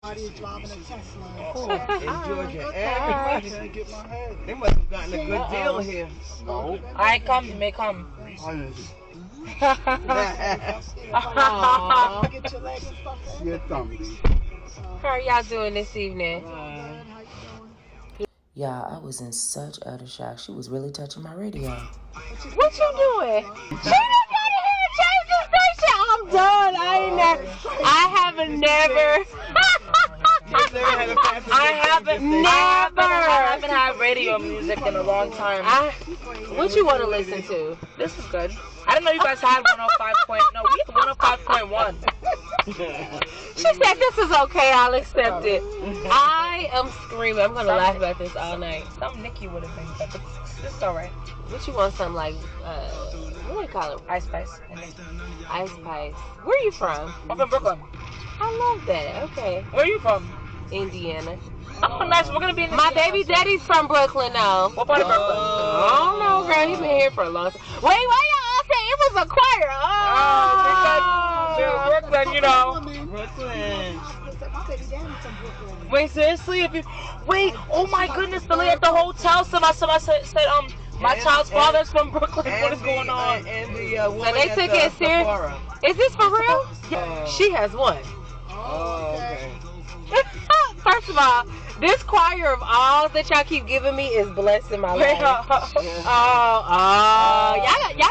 Somebody is driving a Tesla. Oh, in Georgia, I everybody. can't get my head. They must have gotten a good deal here. No. I come, you may come. Aww. Get your leg and stuff in. Your thumb. How are y'all doing this evening? Yeah, I was in such utter shock. She was really touching my radio. What you doing? She just got in here and changed the station. I'm done. I haven't never. I haven't had radio music in a long time. What you want to listen to? This is good. I didn't know you guys had 105 point. No, we have 105.1. She said this is okay. I'll accept it. I am screaming. I'm gonna laugh about this all night. Some Nikki would have been, but this is alright. What you want? Something like what do you call it? Ice Spice. Ice Spice. Where are you from? I'm from Brooklyn. I love that. Okay. Where are you from? Indiana. Oh, nice. We're gonna be in My Indiana. baby daddy's from Brooklyn now. What part of Brooklyn? I don't know, girl. He been here for a long time. Wait, why y'all all say it was a choir? Because Brooklyn, you know. Brooklyn. My baby daddy's from Brooklyn. Wait, seriously? Wait, oh my goodness, the lady at the hotel, somebody said, my child's father's from Brooklyn. What is going on? And the woman So they at took the it serious. Sephora. Is this for real? She has one. Oh, okay. First of all, this choir of alls that y'all keep giving me is blessing my life. Y'all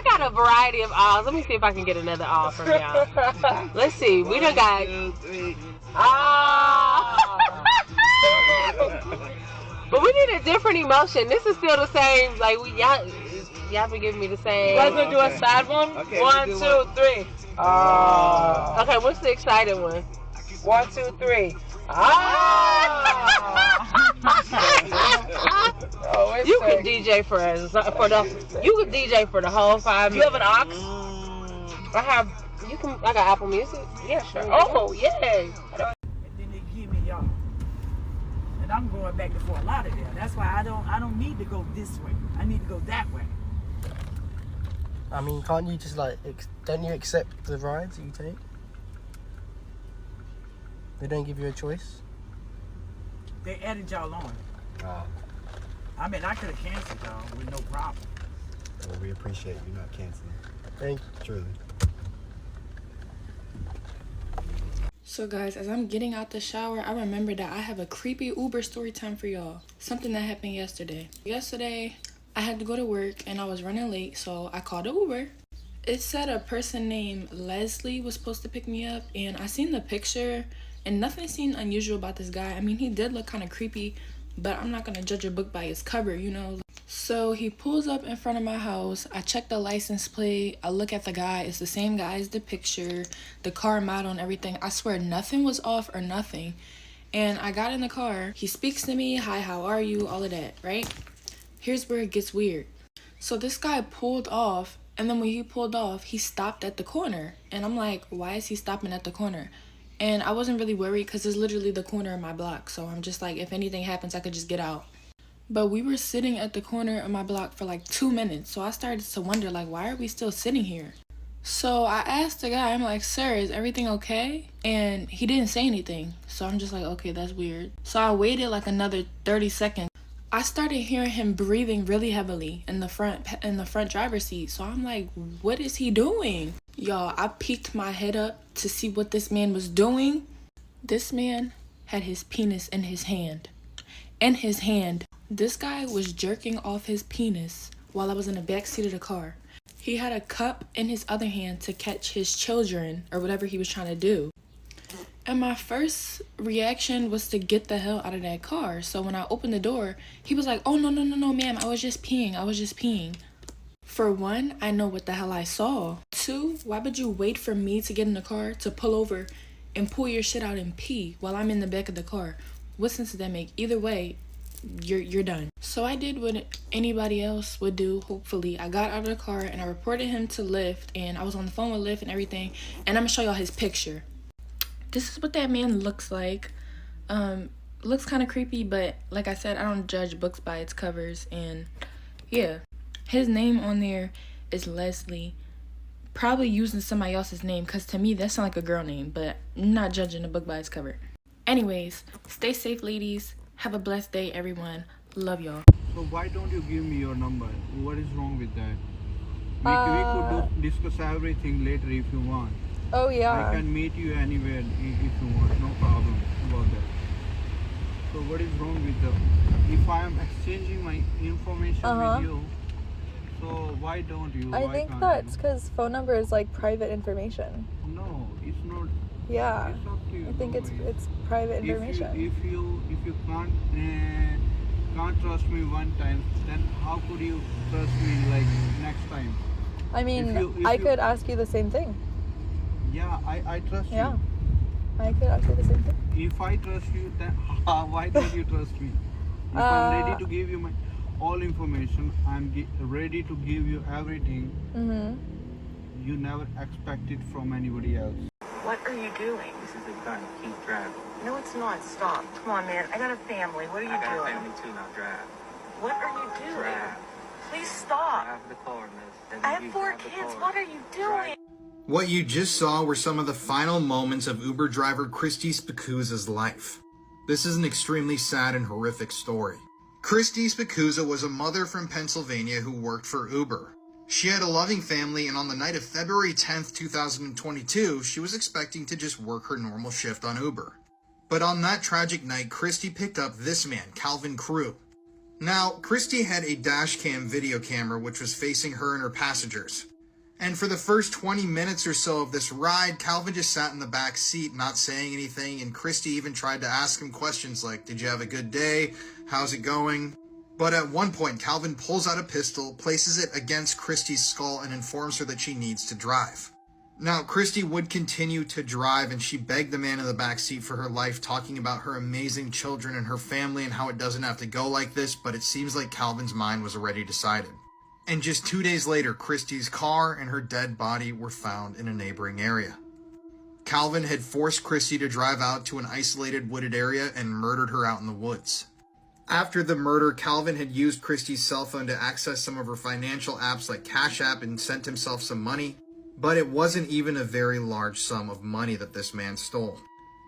got a variety of alls. Let me see if I can get another all from y'all. Let's see. We done got 2, 3. but we need a different emotion. This is still the same. Like y'all been giving me the same. You guys gonna do a sad one? Okay, 1, 2, 3. Okay, what's the excited one? 1, 2, 3. Oh, You can DJ for the whole 5 minutes. You have an ox? I have. You can. I got Apple Music. Yeah, sure. Oh, yay. And then they give me y'all. And I'm going back to Fort Lauderdale. That's why I don't need to go this way. I need to go that way. I mean, can't you just don't you accept the rides that you take? They don't give you a choice? They added y'all on. Oh, I mean, I could have canceled y'all with no problem. well, we appreciate you not canceling. Thank you. Truly. So guys, as I'm getting out the shower, I remember that I have a creepy Uber story time for y'all. Something that happened yesterday. Yesterday, I had to go to work and I was running late, so I called an Uber. It said a person named Leslie was supposed to pick me up, and I seen the picture and nothing seemed unusual about this guy. I mean, he did look kind of creepy, but I'm not gonna judge a book by its cover, you know. So he pulls up in front of my house. I check the license plate. I look at the guy. It's the same guy as the picture, the car model and everything. I swear nothing was off or nothing. And I got in the car. He speaks to me. Hi, how are you? All of that, right? Here's where it gets weird. So this guy pulled off, and then when he pulled off, he stopped at the corner. And I'm like, why is he stopping at the corner? And I wasn't really worried because it's literally the corner of my block. So I'm just like, if anything happens, I could just get out. But we were sitting at the corner of my block for like 2 minutes. So I started to wonder, like, why are we still sitting here? So I asked the guy, I'm like, sir, is everything okay? And he didn't say anything. So I'm just like, okay, that's weird. So I waited like another 30 seconds. I started hearing him breathing really heavily in the front driver's seat. So I'm like, what is he doing? Y'all, I peeked my head up to see what this man was doing. This man had his penis in his hand. In his hand. This guy was jerking off his penis while I was in the back seat of the car. He had a cup in his other hand to catch his children or whatever he was trying to do. And my first reaction was to get the hell out of that car. So when I opened the door, he was like, oh, no, ma'am. I was just peeing. For one, I know what the hell I saw. 2, why would you wait for me to get in the car to pull over and pull your shit out and pee while I'm in the back of the car? What sense does that make? Either way, you're done. So I did what anybody else would do, hopefully. I got out of the car and I reported him to Lyft, and I was on the phone with Lyft and everything. And I'm gonna show y'all his picture. This is what that man looks like. Looks kind of creepy, but like I said, I don't judge books by its covers. And yeah, his name on there is Leslie. Probably using somebody else's name, because to me that sounds like a girl name, but I'm not judging a book by its cover. Anyways, stay safe, ladies. Have a blessed day, everyone. Love y'all. So why don't you give me your number? What is wrong with that? We could discuss everything later if you want. Oh yeah. I can meet you anywhere if you want. No problem about that. So what is wrong with the? If I am exchanging my information with you, so why don't you? I think that's because phone number is like private information. No, it's not. Yeah. It's up to you. I think it's private information. If you can't trust me one time, then how could you trust me like next time? I mean, I could ask you the same thing. Yeah, I trust Yeah. you. I could ask you the same thing. If I trust you, then why don't you trust me? If I'm ready to give you my all information, I'm ready to give you everything. You never expect it from anybody else. What are you doing? This is a gun. Keep driving. No, it's not. Stop. Come on, man. I got a family. What are you I got doing? a family too. Now drive. What are you doing? Drive. Please stop. Drive the car, miss. I have 4 kids. What are you doing? What you just saw were some of the final moments of Uber driver Christy Spicuzza's life. This is an extremely sad and horrific story. Christy Spicuzza was a mother from Pennsylvania who worked for Uber. She had a loving family, and on the night of February 10th, 2022, she was expecting to just work her normal shift on Uber. But on that tragic night, Christy picked up this man, Calvin Crew. Now, Christy had a dash cam video camera which was facing her and her passengers. And for the first 20 minutes or so of this ride, Calvin just sat in the back seat not saying anything, and Christy even tried to ask him questions like, "Did you have a good day? How's it going?" But at one point, Calvin pulls out a pistol, places it against Christy's skull, and informs her that she needs to drive. Now, Christy would continue to drive, and she begged the man in the back seat for her life, talking about her amazing children and her family and how it doesn't have to go like this, but it seems like Calvin's mind was already decided. And just 2 days later, Christy's car and her dead body were found in a neighboring area. Calvin had forced Christy to drive out to an isolated wooded area and murdered her out in the woods. After the murder, Calvin had used Christy's cell phone to access some of her financial apps like Cash App and sent himself some money, but it wasn't even a very large sum of money that this man stole.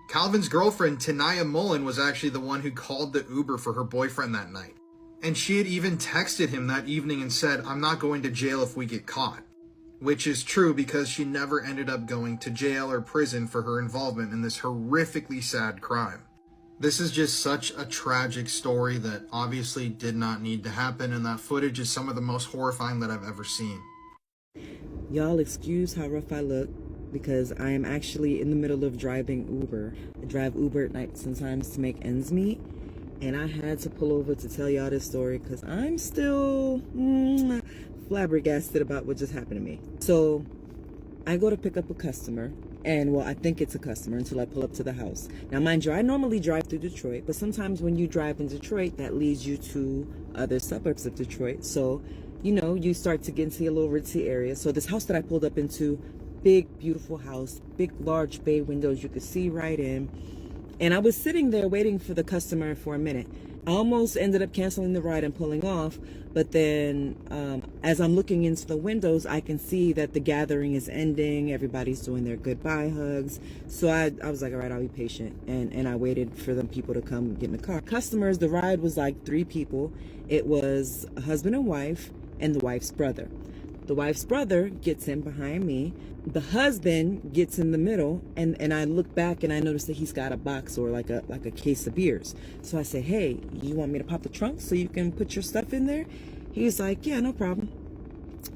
Calvin's girlfriend, Tanaya Mullen, was actually the one who called the Uber for her boyfriend that night. And she had even texted him that evening and said, "I'm not going to jail if we get caught." Which is true because she never ended up going to jail or prison for her involvement in this horrifically sad crime. This is just such a tragic story that obviously did not need to happen, and that footage is some of the most horrifying that I've ever seen. Y'all excuse how rough I look because I am actually in the middle of driving Uber. I drive Uber at night sometimes to make ends meet, and I had to pull over to tell y'all this story because I'm still flabbergasted about what just happened to me. So I go to pick up a customer, and well, I think it's a customer until I pull up to the house. Now, mind you, I normally drive through Detroit, but sometimes when you drive in Detroit, that leads you to other suburbs of Detroit. So, you know, you start to get into a little ritzy area. So this house that I pulled up into, big, beautiful house, big, large bay windows, you could see right in. And I was sitting there waiting for the customer for a minute. I almost ended up canceling the ride and pulling off, but then as I'm looking into the windows, I can see that the gathering is ending. Everybody's doing their goodbye hugs. So I was like, all right, I'll be patient. And I waited for them people to come get in the car. Customers, the ride was like 3 people. It was a husband and wife and the wife's brother. The wife's brother gets in behind me. The husband gets in the middle, and I look back and I notice that he's got a box or like a case of beers. So I say, "Hey, you want me to pop the trunk so you can put your stuff in there?" He's like, "Yeah, no problem."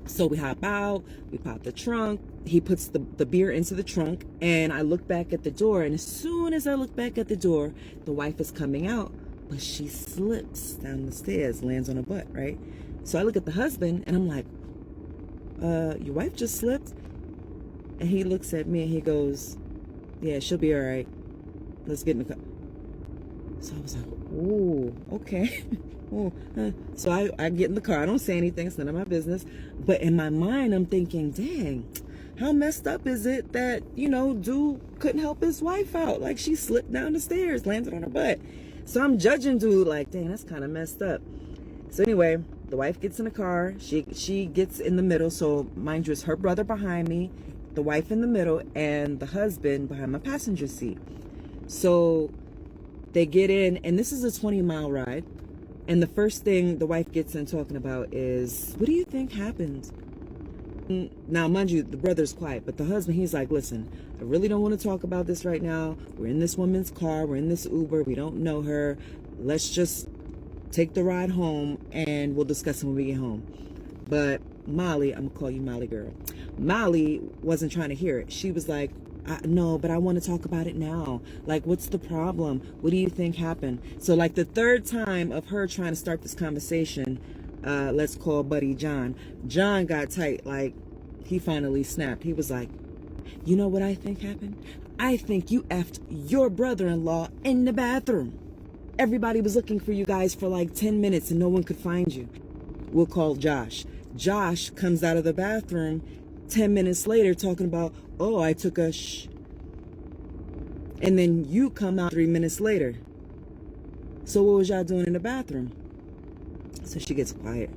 So we hop out, we pop the trunk. He puts the beer into the trunk, and I look back at the door, and as soon as I look back at the door, the wife is coming out, but she slips down the stairs, lands on her butt, right? So I look at the husband and I'm like, your wife just slipped? And he looks at me and he goes, "Yeah, she'll be all right. Let's get in the car." So I was like, "Ooh, okay." So I get in the car. I don't say anything. It's none of my business. But in my mind, I'm thinking, dang, how messed up is it that, you know, dude couldn't help his wife out? Like, she slipped down the stairs, landed on her butt. So I'm judging dude like, dang, that's kind of messed up. So anyway, the wife gets in the car. She gets in the middle. So mind you, it's her brother behind me, the wife in the middle, and the husband behind my passenger seat. So They get in, and this is a 20-mile ride. And the first thing the wife gets in talking about is, what do you think happened? Now, mind you, the brother's quiet, but the husband, he's like, listen, I really don't want to talk about this right now. We're in this woman's car. We're in this Uber. We don't know her. Let's just take the ride home, and we'll discuss it when we get home. But Molly, I'm going to call you Molly girl. Molly wasn't trying to hear it. She was like, no, but I want to talk about it now. Like, what's the problem? What do you think happened? So, like, the third time of her trying to start this conversation, let's call buddy John. John got tight. Like, he finally snapped. He was like, you know what I think happened? I think you effed your brother-in-law in the bathroom. Everybody was looking for you guys for like 10 minutes and no one could find you. We'll call Josh. Josh comes out of the bathroom 10 minutes later talking about, oh, I took a shh. And then you come out 3 minutes later. So what was y'all doing in the bathroom? So she gets quiet.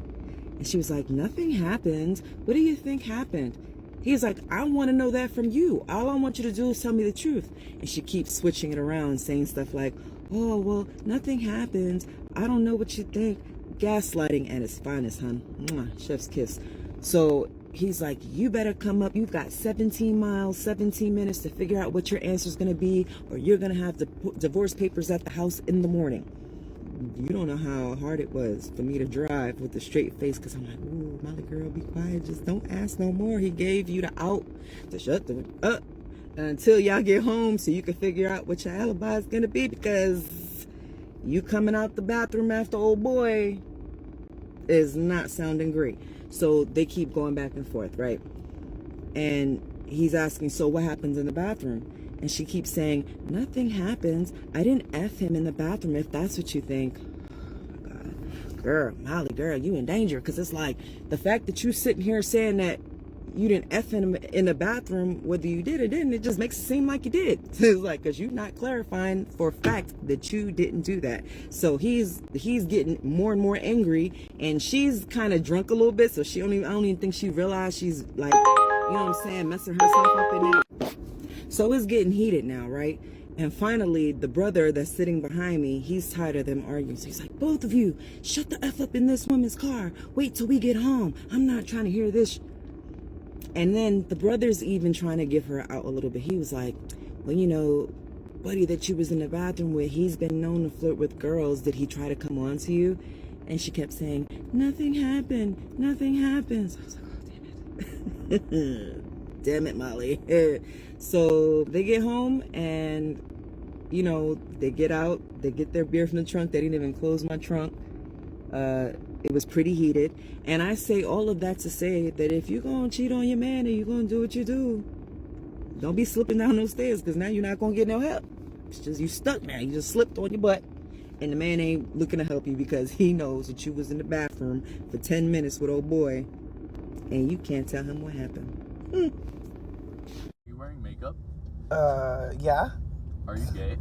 And she was like, nothing happened. What do you think happened? He's like, I want to know that from you. All I want you to do is tell me the truth. And she keeps switching it around, saying stuff like, oh, well, nothing happened. I don't know what you think. Gaslighting at its finest, hon. Mwah, chef's kiss. So he's like, you better come up. You've got 17 miles, 17 minutes to figure out what your answer is going to be, or you're going to have the divorce papers at the house in the morning. You don't know how hard it was for me to drive with a straight face, because I'm like, ooh, Molly girl, be quiet. Just don't ask no more. He gave you the out to shut the up until y'all get home so you can figure out what your alibi is going to be, because you coming out the bathroom after old boy is not sounding great. So they keep going back and forth, right? And he's asking, so what happens in the bathroom? And she keeps saying, nothing happens. I didn't F him in the bathroom, if that's what you think. Oh, God. Girl, Molly, girl, you in danger. Because it's like, the fact that you sitting here saying that you didn't F him in the bathroom, whether you did or didn't, it just makes it seem like you did. It's like, because you're not clarifying for a fact that you didn't do that. So he's getting more and more angry. And she's kind of drunk a little bit. So I don't even think she realized she's like, you know what I'm saying, messing herself up in there. So it's getting heated now, right? And finally, the brother that's sitting behind me, he's tired of them arguing. So he's like, both of you, shut the F up in this woman's car. Wait till we get home. I'm not trying to hear this. And then the brother's even trying to give her out a little bit. He was like, well, you know, buddy that you was in the bathroom with, he's been known to flirt with girls. Did he try to come on to you? And she kept saying, nothing happened. Nothing happened. So I was like, oh, damn it. Damn it, Molly. So they get home and, you know, they get out. They get their beer from the trunk. They didn't even close my trunk. It was pretty heated. And I say all of that to say that if you're going to cheat on your man and you're going to do what you do, don't be slipping down those stairs, because now you're not going to get no help. It's just you stuck now. You just slipped on your butt. And the man ain't looking to help you because he knows that you was in the bathroom for 10 minutes with old boy. And you can't tell him what happened. You wearing makeup? Yeah. Are you gay?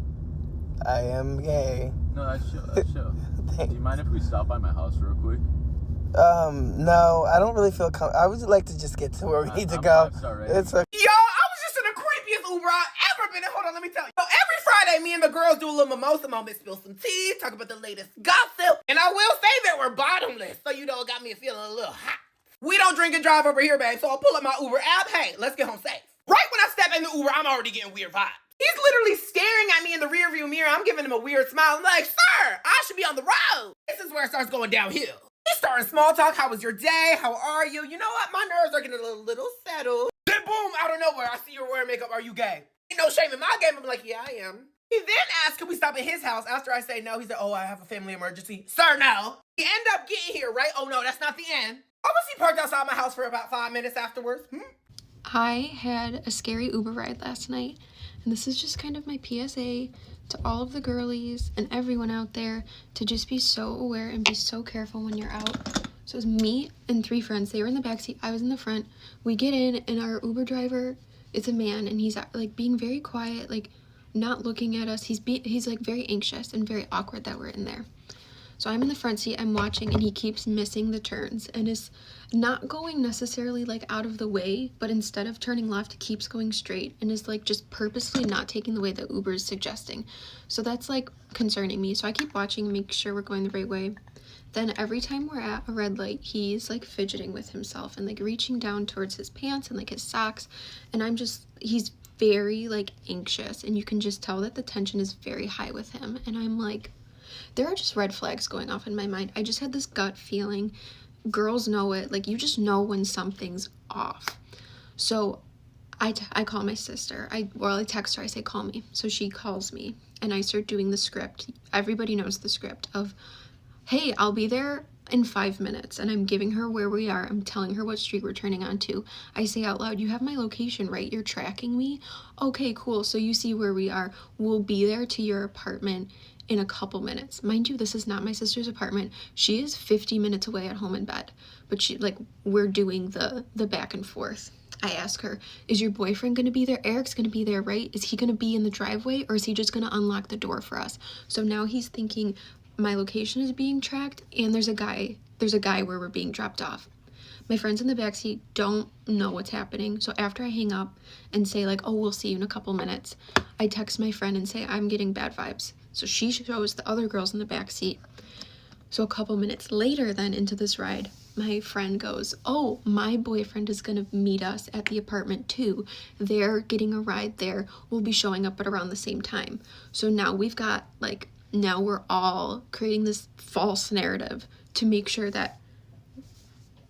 I am gay. No, that's chill. Do you mind if we stop by my house real quick? No, I don't really feel I would like to just get to where we need to go. It's okay. Yo, I was just in the creepiest Uber I've ever been in. Hold on, let me tell you. So every Friday, me and the girls do a little mimosa moment, spill some tea, talk about the latest gossip. And I will say that we're bottomless, so you know, it got me feeling a little hot. We don't drink and drive over here, babe, so I'll pull up my Uber app. Hey, let's get home safe. Right when I step in the Uber, I'm already getting weird vibes. He's literally staring at me in the rearview mirror. I'm giving him a weird smile. I'm like, sir, I should be on the road. This is where it starts going downhill. He's starting small talk. How was your day? How are you? You know what? My nerves are getting a little settled. Then boom, out of nowhere, I see you're wearing makeup. Are you gay? Ain't no shame in my game. I'm like, yeah, I am. He then asked, can we stop at his house? After I say no, he said, oh, I have a family emergency. Sir, no. He end up getting here, right? Oh, no, that's not the end. I was he parked outside my house for about 5 minutes afterwards. I had a scary Uber ride last night, and this is just kind of my PSA to all of the girlies and everyone out there to just be so aware and be so careful when you're out. So it was me and 3 friends. They were in the backseat. I was in the front. We get in, and our Uber driver is a man, and he's like being very quiet, like not looking at us. He's like very anxious and very awkward that we're in there. So I'm in the front seat, I'm watching, and he keeps missing the turns and is not going necessarily like out of the way, but instead of turning left, keeps going straight and is like just purposely not taking the way that Uber is suggesting. So that's like concerning me. So I keep watching and make sure we're going the right way. Then every time we're at a red light, he's like fidgeting with himself and like reaching down towards his pants and like his socks. And he's very like anxious, and you can just tell that the tension is very high with him. And I'm like, there are just red flags going off in my mind. I just had this gut feeling. Girls know it. Like, you just know when something's off. So I call my sister. I text her. I say, call me. So she calls me, and I start doing the script. Everybody knows the script of, hey, I'll be there in 5 minutes. And I'm giving her where we are. I'm telling her what street we're turning onto. I say out loud, you have my location, right? You're tracking me? Okay, cool. So you see where we are. We'll be there to your apartment in a couple minutes. Mind you, this is not my sister's apartment. She is 50 minutes away at home in bed. But we're doing the back and forth. I ask her, is your boyfriend gonna be there? Eric's gonna be there, right? Is he gonna be in the driveway, or is he just gonna unlock the door for us? So now he's thinking my location is being tracked, and there's a guy where we're being dropped off. My friends in the backseat don't know what's happening. So after I hang up and say like, oh, we'll see you in a couple minutes, I text my friend and say, I'm getting bad vibes. So she shows the other girls in the backseat. So a couple minutes later then into this ride, my friend goes, oh, my boyfriend is gonna meet us at the apartment too. They're getting a ride there. We'll be showing up at around the same time. So now now we're all creating this false narrative to make sure that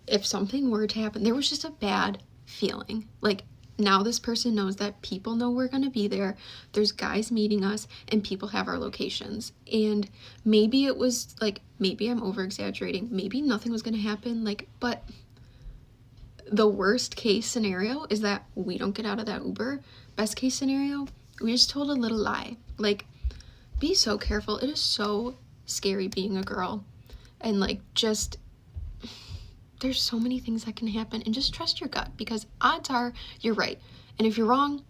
if something were to happen, there was just a bad feeling. Like, now this person knows that people know we're gonna be there. There's guys meeting us, and people have our locations. And maybe it was like, maybe I'm over exaggerating. Maybe nothing was gonna happen. But the worst case scenario is that we don't get out of that Uber. Best case scenario, we just told a little lie. Like, be so careful. It is so scary being a girl. And there's so many things that can happen, and just trust your gut, because odds are you're right. And if you're wrong,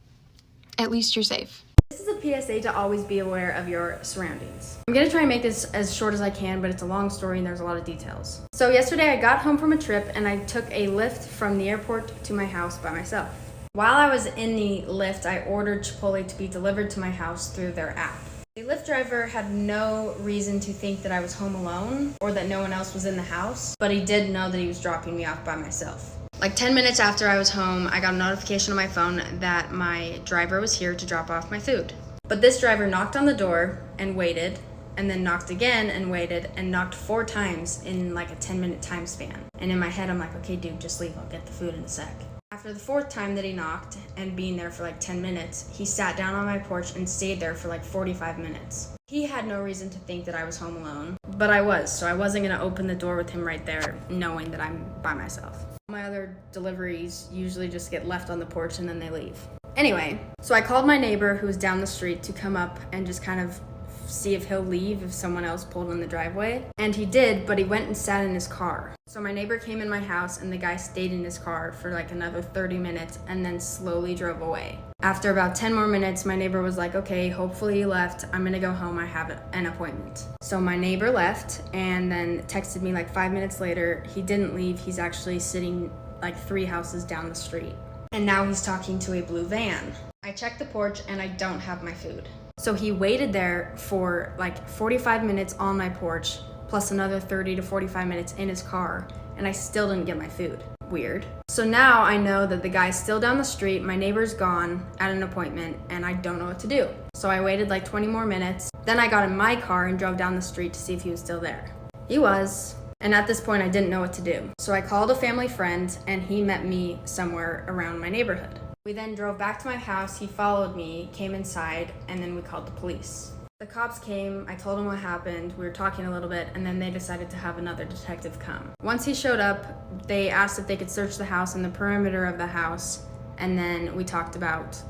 at least you're safe. This is a PSA to always be aware of your surroundings. I'm gonna try and make this as short as I can, but it's a long story and there's a lot of details. So yesterday I got home from a trip and I took a Lyft from the airport to my house by myself. While I was in the Lyft, I ordered Chipotle to be delivered to my house through their app. The Lyft driver had no reason to think that I was home alone or that no one else was in the house, but he did know that he was dropping me off by myself. Like 10 minutes after I was home, I got a notification on my phone that my driver was here to drop off my food. But this driver knocked on the door and waited, and then knocked again and waited, and knocked 4 times in like a 10-minute time span. And in my head, I'm like, okay, dude, just leave. I'll get the food in a sec. After the 4th time that he knocked, and being there for like 10 minutes, he sat down on my porch and stayed there for like 45 minutes. He had no reason to think that I was home alone, but I was, so I wasn't gonna open the door with him right there, knowing that I'm by myself. My other deliveries usually just get left on the porch and then they leave. Anyway, so I called my neighbor who was down the street to come up and just kind of see if he'll leave if someone else pulled in the driveway. And he did, but he went and sat in his car. So my neighbor came in my house and the guy stayed in his car for like another 30 minutes and then slowly drove away. After about 10 more minutes, my neighbor was like, okay, hopefully he left. I'm gonna go home, I have an appointment. So my neighbor left and then texted me like 5 minutes later. He didn't leave, he's actually sitting like 3 houses down the street. And now he's talking to a blue van. I checked the porch and I don't have my food. So he waited there for like 45 minutes on my porch, plus another 30 to 45 minutes in his car, and I still didn't get my food. Weird. So now I know that the guy's still down the street, my neighbor's gone at an appointment, and I don't know what to do. So I waited like 20 more minutes. Then I got in my car and drove down the street to see if he was still there. He was. And at this point I didn't know what to do. So I called a family friend and he met me somewhere around my neighborhood. We then drove back to my house, he followed me, came inside, and then we called the police. The cops came, I told them what happened, we were talking a little bit, and then they decided to have another detective come. Once he showed up, they asked if they could search the house and the perimeter of the house, and then we talked about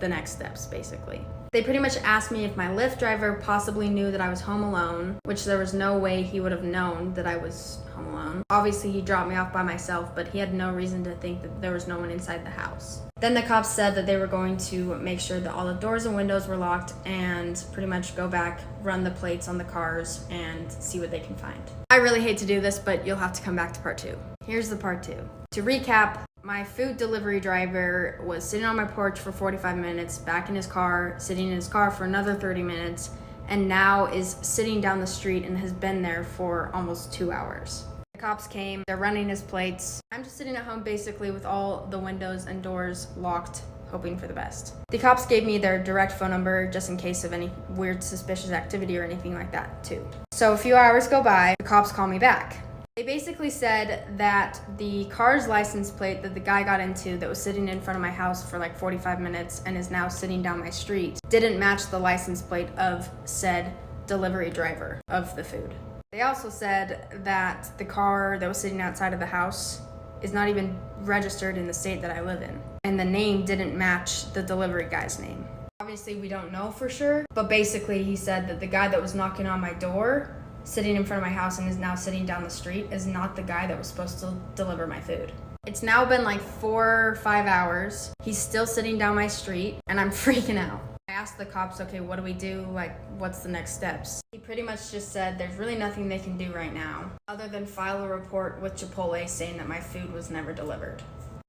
the next steps, basically. They pretty much asked me if my Lyft driver possibly knew that I was home alone, which there was no way he would have known that I was home alone. Obviously, he dropped me off by myself, but he had no reason to think that there was no one inside the house. Then the cops said that they were going to make sure that all the doors and windows were locked and pretty much go back, run the plates on the cars, and see what they can find. I really hate to do this, but you'll have to come back to part 2. Here's the part 2. To recap, my food delivery driver was sitting on my porch for 45 minutes, back in his car, sitting in his car for another 30 minutes, and now is sitting down the street and has been there for almost 2 hours. The cops came, they're running his plates. I'm just sitting at home basically with all the windows and doors locked, hoping for the best. The cops gave me their direct phone number just in case of any weird suspicious activity or anything like that too. So a few hours go by, the cops call me back. They basically said that the car's license plate that the guy got into that was sitting in front of my house for like 45 minutes and is now sitting down my street didn't match the license plate of said delivery driver of the food. They also said that the car that was sitting outside of the house is not even registered in the state that I live in, and the name didn't match the delivery guy's name. Obviously, we don't know for sure, but basically he said that the guy that was knocking on my door, sitting in front of my house and is now sitting down the street, is not the guy that was supposed to deliver my food. It's now been like 4 or 5 hours. He's still sitting down my street, and I'm freaking out. I asked the cops, okay, what do we do? Like, what's the next steps? He pretty much just said there's really nothing they can do right now, other than file a report with Chipotle saying that my food was never delivered.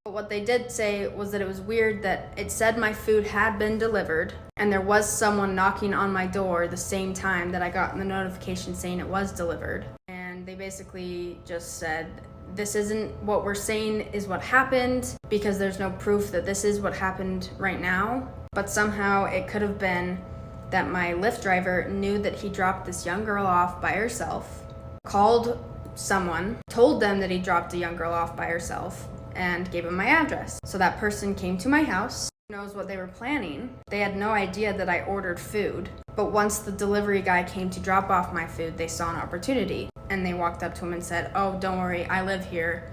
But what they did say was that it was weird that it said my food had been delivered, and there was someone knocking on my door the same time that I got the notification saying it was delivered. And they basically just said, this isn't what we're saying is what happened, because there's no proof that this is what happened right now. But somehow it could have been that my Lyft driver knew that he dropped this young girl off by herself, called someone, told them that he dropped a young girl off by herself, and gave him my address. So that person came to my house, knows what they were planning. They had no idea that I ordered food, but once the delivery guy came to drop off my food, they saw an opportunity, and they walked up to him and said, oh, don't worry, I live here,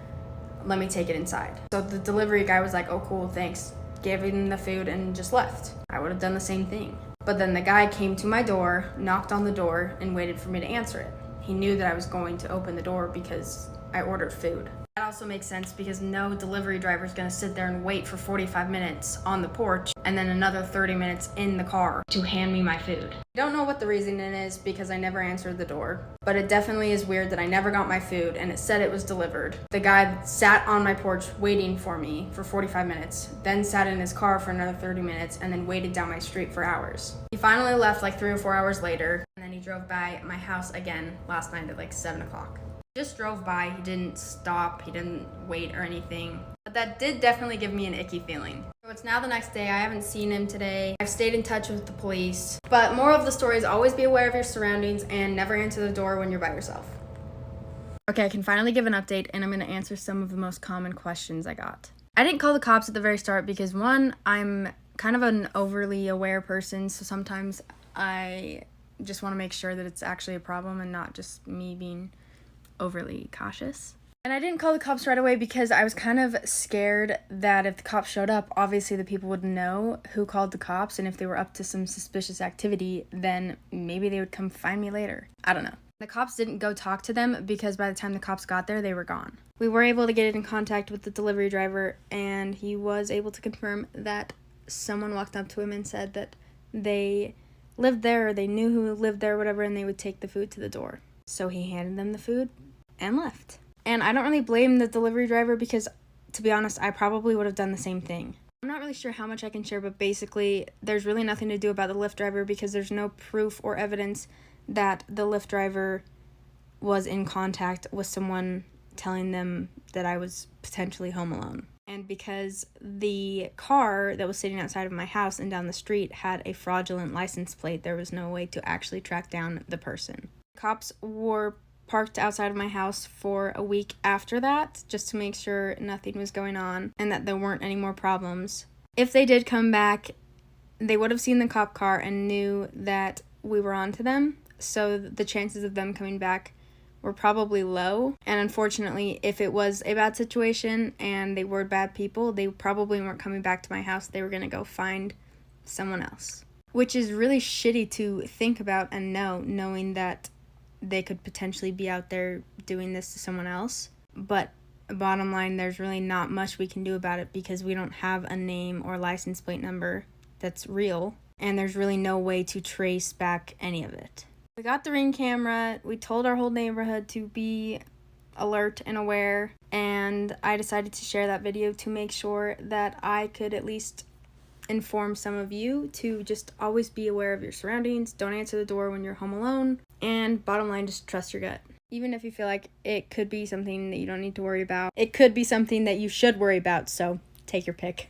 let me take it inside. So the delivery guy was like, oh cool, thanks, gave him the food and just left. I would have done the same thing. But then the guy came to my door, knocked on the door, and waited for me to answer it. He knew that I was going to open the door because I ordered food. That also makes sense because no delivery driver is going to sit there and wait for 45 minutes on the porch and then another 30 minutes in the car to hand me my food. I don't know what the reason is because I never answered the door, but it definitely is weird that I never got my food and it said it was delivered. The guy sat on my porch waiting for me for 45 minutes, then sat in his car for another 30 minutes and then waited down my street for hours. He finally left like 3 or 4 hours later, and then he drove by my house again last night at like 7 o'clock. Just drove by, he didn't stop, he didn't wait or anything. But that did definitely give me an icky feeling. So it's now the next day, I haven't seen him today. I've stayed in touch with the police. But moral of the story is always be aware of your surroundings and never answer the door when you're by yourself. Okay, I can finally give an update and I'm gonna answer some of the most common questions I got. I didn't call the cops at the very start because one, I'm kind of an overly aware person, so sometimes I just wanna make sure that it's actually a problem and not just me being overly cautious. And I didn't call the cops right away because I was kind of scared that if the cops showed up, obviously the people would know who called the cops, and if they were up to some suspicious activity, then maybe they would come find me later. I don't know. The cops didn't go talk to them because by the time the cops got there, they were gone. We were able to get in contact with the delivery driver, and he was able to confirm that someone walked up to him and said that they lived there, or they knew who lived there, or whatever, and they would take the food to the door. So he handed them the food and left. And I don't really blame the delivery driver because, to be honest, I probably would have done the same thing. I'm not really sure how much I can share, but basically, there's really nothing to do about the Lyft driver because there's no proof or evidence that the Lyft driver was in contact with someone telling them that I was potentially home alone. And because the car that was sitting outside of my house and down the street had a fraudulent license plate, there was no way to actually track down the person. Cops were parked outside of my house for a week after that, just to make sure nothing was going on and that there weren't any more problems. If they did come back, they would have seen the cop car and knew that we were onto them, so the chances of them coming back were probably low. And unfortunately, if it was a bad situation and they were bad people, they probably weren't coming back to my house. They were going to go find someone else. which is really shitty to think about and knowing that they could potentially be out there doing this to someone else. But bottom line, there's really not much we can do about it because we don't have a name or license plate number that's real, and there's really no way to trace back any of it. We got the Ring camera, we told our whole neighborhood to be alert and aware, and I decided to share that video to make sure that I could at least inform some of you to just always be aware of your surroundings, don't answer the door when you're home alone, and bottom line, just trust your gut. Even if you feel like it could be something that you don't need to worry about, it could be something that you should worry about, so take your pick.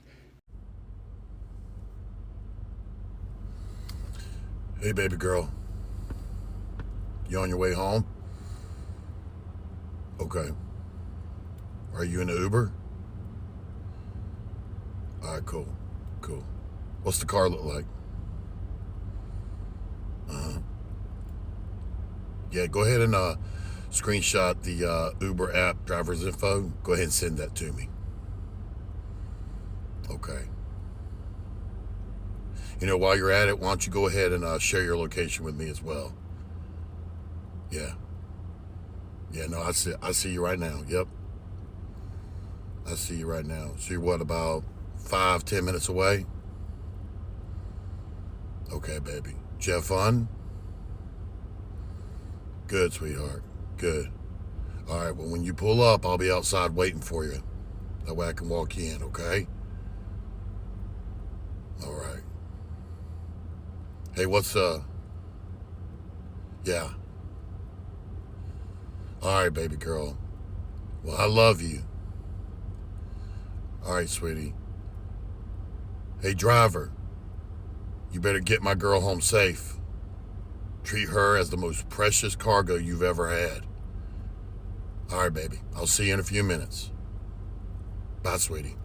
Hey, baby girl. You on your way home? Okay. Are you in the Uber? All right, cool. Cool. What's the car look like? Yeah, go ahead and screenshot the Uber app driver's info. Go ahead and send that to me. Okay. You know, while you're at it, why don't you go ahead and share your location with me as well? Yeah. Yeah, no, I see you right now. Yep. I see you right now. So you're what, about 5-10 minutes away? Okay, baby. Did you have fun? Good, sweetheart. Good. All right, well, when you pull up, I'll be outside waiting for you. That way I can walk you in, okay? All right. Hey, what's yeah. All right, baby girl. Well, I love you. All right, sweetie. Hey, driver. You better get my girl home safe. Treat her as the most precious cargo you've ever had. All right, baby. I'll see you in a few minutes. Bye, sweetie.